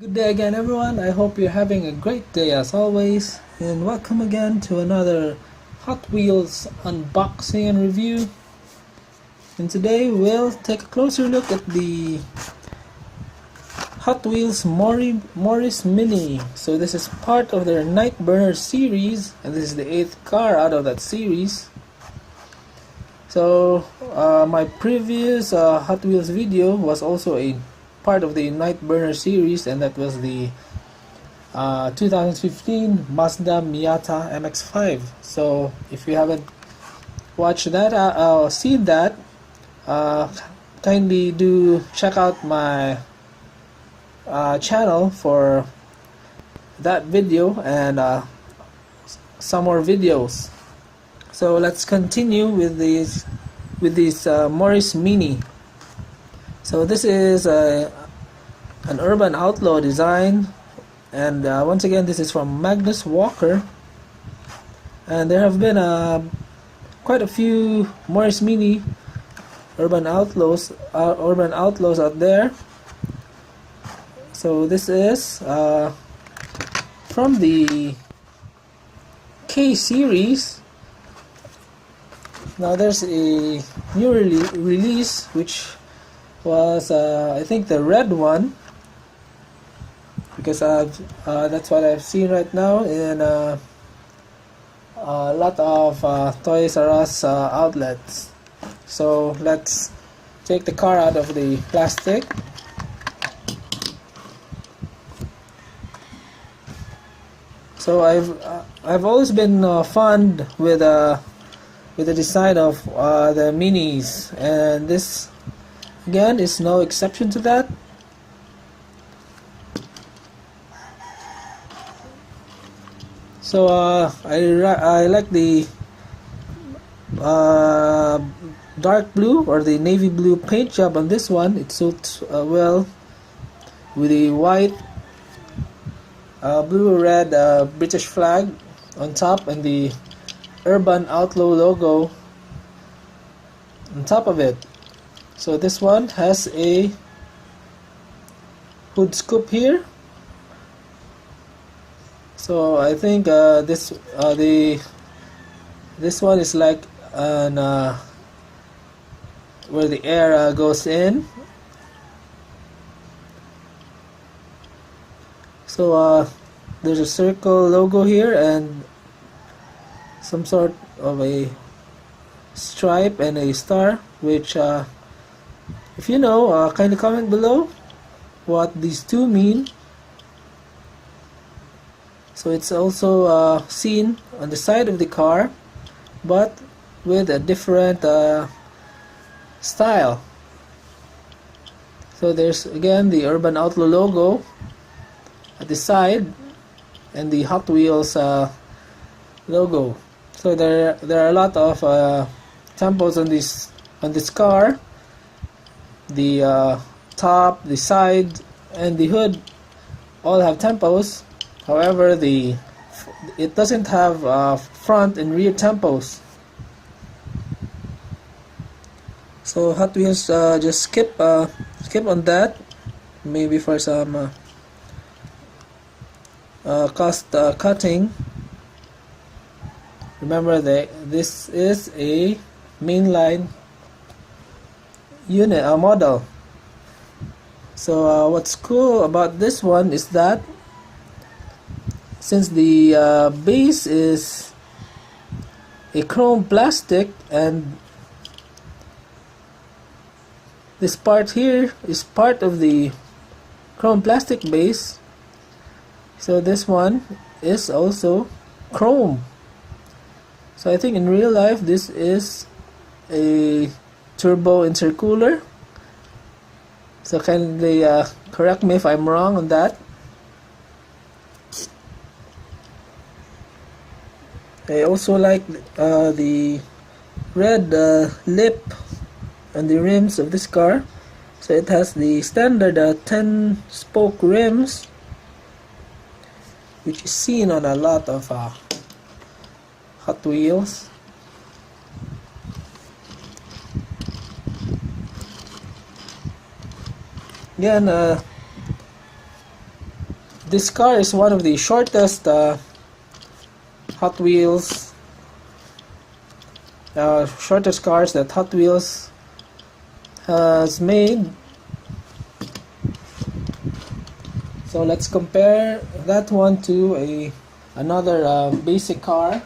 Good day again, everyone. I hope you're having a great day as always, and welcome again to another Hot Wheels unboxing and review. And today we'll take a closer look at the Hot Wheels Morris Mini. So this is part of their Nightburnerz series, and this is the 8th car out of that series. So my previous Hot Wheels video was also a part of the Nightburnerz series, and that was the 2015 Mazda Miata MX-5. So if you haven't watched that, seen that, kindly do check out my channel for that video and some more videos. So let's continue with these Morris Mini. So this is an urban outlaw design, and once again this is from Magnus Walker, and there have been quite a few Morris Mini urban outlaws out there. So this is from the K series. Now there's a new release, which was I think the red one, because that's what I've seen right now in a lot of Toys R Us outlets. So let's take the car out of the plastic. So I've always been fond with the design of the minis, and this again is no exception to that. So I like the dark blue or the navy blue paint job on this one. It suits well with the white, blue, red British flag on top, and the Urban Outlaw logo on top of it. So this one has a hood scoop here. So I think this one is like an where the air goes in. So there's a circle logo here and some sort of a stripe and a star, which if you know, kindly comment below what these two mean. So it's also seen on the side of the car, but with a different style. So there's again the Urban Outlaw logo at the side and the Hot Wheels logo. So there are a lot of tempos on this car. The top, the side, and the hood all have tempos. However, it doesn't have front and rear tempos. So Hot Wheels just skip on that, maybe for some cost cutting. Remember that this is a mainline unit model. So what's cool about this one is that since the base is a chrome plastic, and this part here is part of the chrome plastic base, so this one is also chrome. So I think in real life this is a turbo intercooler. So kindly correct me if I'm wrong on that. I also like the red lip on the rims of this car. So it has the standard 10 spoke rims, which is seen on a lot of Hot Wheels. Again, this car is one of the shortest Hot Wheels shortest cars that Hot Wheels has made. So let's compare that one to another basic car.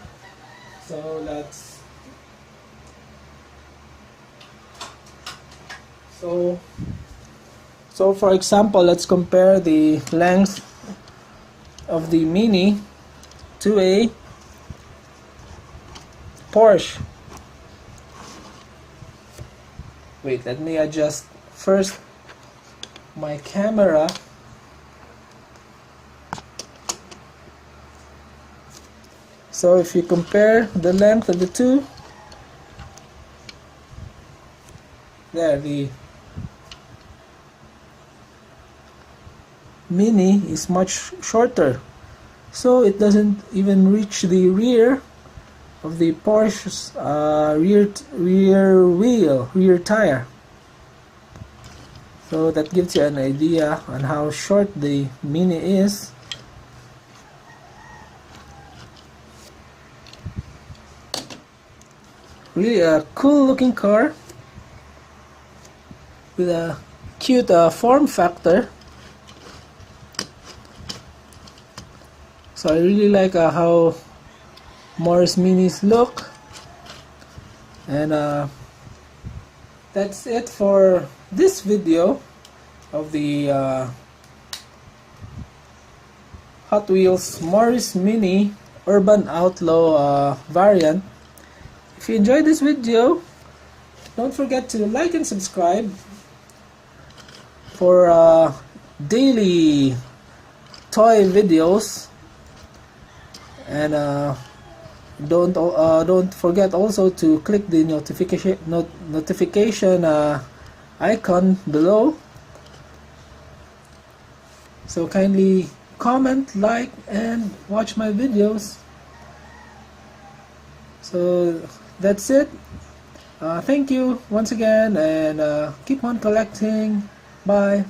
So for example, let's compare the length of the Mini to a Porsche. Wait, let me adjust first my camera. So if you compare the length of the two, there, the Mini is much shorter, so it doesn't even reach the rear of the Porsche's rear tire. So that gives you an idea on how short the Mini is. Really a cool looking car with a cute form factor. So I really like how Morris Minis look. And that's it for this video of the Hot Wheels Morris Mini Urban Outlaw variant. If you enjoyed this video, don't forget to like and subscribe for daily toy videos, and don't forget also to click the notification icon below. So kindly comment, like, and watch my videos. So that's it. Thank you once again, and keep on collecting. Bye.